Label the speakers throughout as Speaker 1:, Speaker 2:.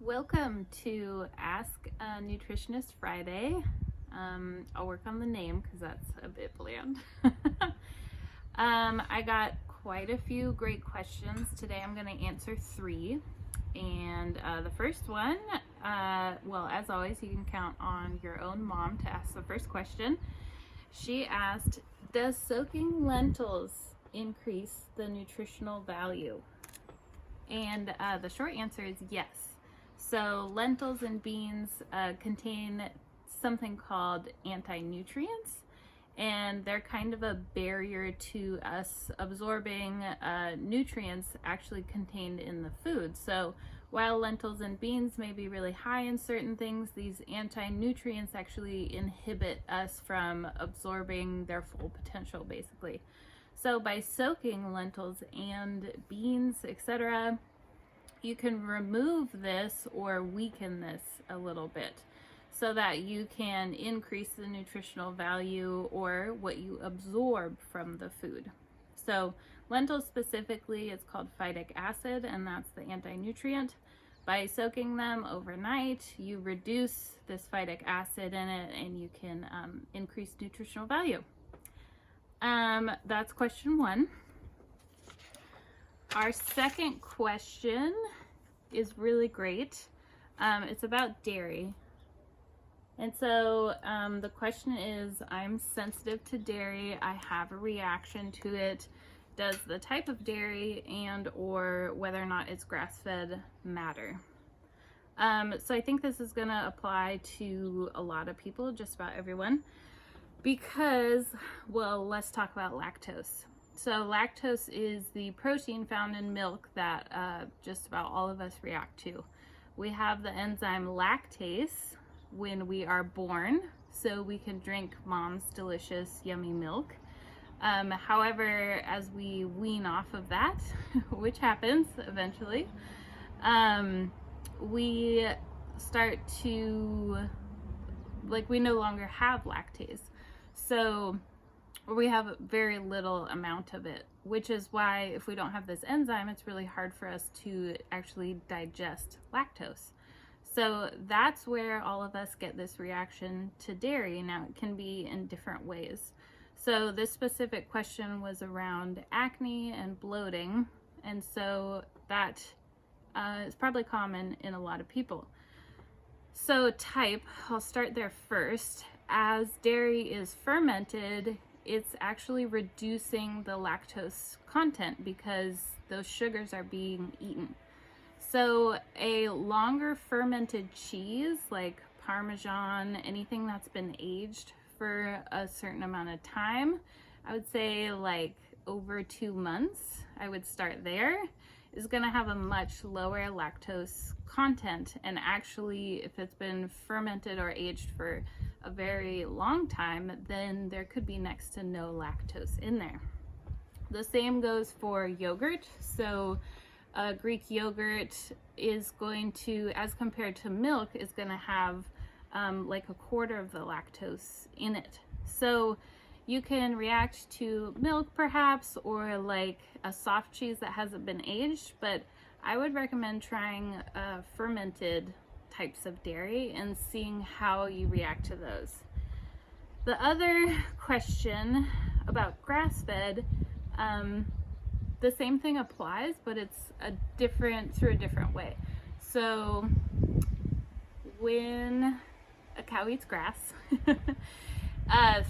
Speaker 1: Welcome to Ask a Nutritionist Friday. I'll work on the name because that's a bit bland. I got quite a few great questions. Today I'm going to answer 3. And the first one, well, as always, you can count on your own mom to ask the first question. She asked, does soaking lentils increase the nutritional value? And the short answer is yes. So lentils and beans contain something called anti-nutrients, and they're kind of a barrier to us absorbing nutrients actually contained in the food. So while lentils and beans may be really high in certain things, these anti-nutrients actually inhibit us from absorbing their full potential, basically. So by soaking lentils and beans, etc., you can remove this or weaken this a little bit so that you can increase the nutritional value or what you absorb from the food. So lentils specifically, it's called phytic acid, and that's the anti-nutrient. By soaking them overnight, you reduce this phytic acid in it and you can increase nutritional value. That's question 1. Our second question is really great. It's about dairy. And so the question is, I'm sensitive to dairy. I have a reaction to it. Does the type of dairy and or whether or not it's grass-fed matter? So I think this is going to apply to a lot of people, just about everyone, because, well, let's talk about lactose. So lactose is the protein found in milk that just about all of us react to. We have the enzyme lactase when we are born, so we can drink mom's delicious, yummy milk. However, as we wean off of that, which happens eventually, we start to, we no longer have lactase. So we have very little amount of it, which is why if we don't have this enzyme, it's really hard for us to actually digest lactose. So that's where all of us get this reaction to dairy. Now, it can be in different ways. So this specific question was around acne and bloating, and so that is probably common in a lot of people. So type, I'll start there first. As dairy is fermented, it's actually reducing the lactose content because those sugars are being eaten. So a longer fermented cheese like Parmesan, anything that's been aged for a certain amount of time, I would say like over 2 months, I would start there, is going to have a much lower lactose content. And actually, if it's been fermented or aged for a very long time, then there could be next to no lactose in there. The same goes for yogurt. So Greek yogurt is going to, as compared to milk, is going to have like a quarter of the lactose in it. So you can react to milk perhaps, or like a soft cheese that hasn't been aged, but I would recommend trying fermented types of dairy and seeing how you react to those. The other question about grass-fed, the same thing applies, but it's through a different way. So when a cow eats grass,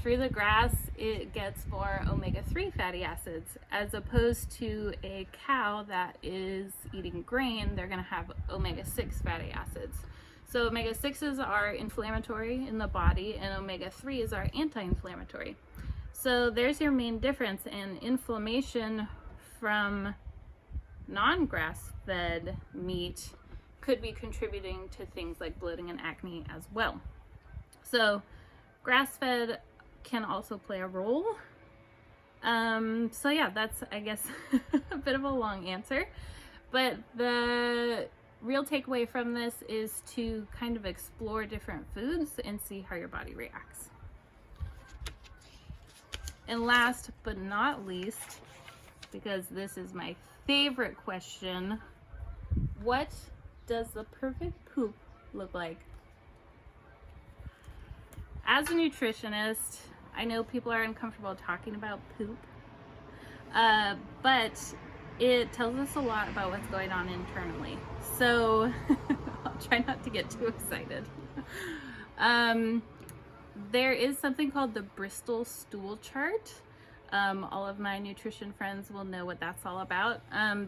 Speaker 1: through the grass it gets more omega-3 fatty acids, as opposed to a cow that is eating grain. They're going to have omega-6 fatty acids. So omega-6s are inflammatory in the body, and omega-3s are anti-inflammatory. So there's your main difference, and inflammation from non-grass-fed meat could be contributing to things like bloating and acne as well. So grass-fed can also play a role. So yeah, that's, I guess, a bit of a long answer, but the real takeaway from this is to kind of explore different foods and see how your body reacts. And last but not least, because this is my favorite question, what does the perfect poop look like? As a nutritionist, I know people are uncomfortable talking about poop, but it tells us a lot about what's going on internally. So I'll try not to get too excited. There is something called the Bristol stool chart. All of my nutrition friends will know what that's all about.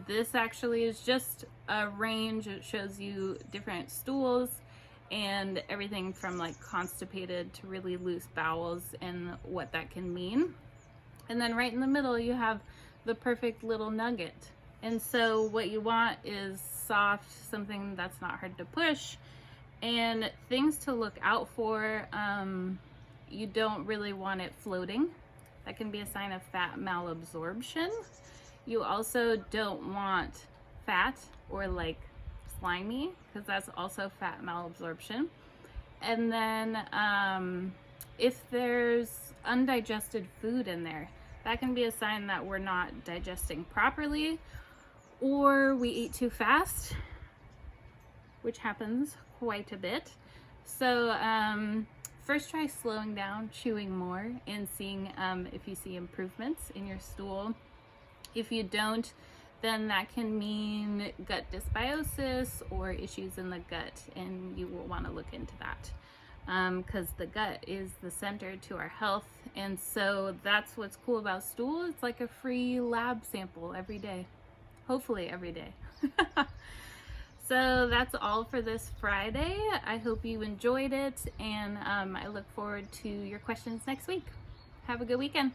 Speaker 1: This actually is just a range. It shows you different stools and everything from like constipated to really loose bowels and what that can mean. And then right in the middle you have the perfect little nugget. And so what you want is soft, something that's not hard to push, and things to look out for. You don't really want it floating. That can be a sign of fat malabsorption. You also don't want fat or like slimy, because that's also fat malabsorption. And then if there's undigested food in there, that can be a sign that we're not digesting properly, or we eat too fast, which happens quite a bit. So first try slowing down, chewing more, and seeing if you see improvements in your stool. If you don't, then that can mean gut dysbiosis or issues in the gut, and you will want to look into that, because the gut is the center to our health. And so that's what's cool about stool. It's like a free lab sample every day, hopefully every day. So that's all for this Friday. I hope you enjoyed it, and I look forward to your questions next week. Have a good weekend.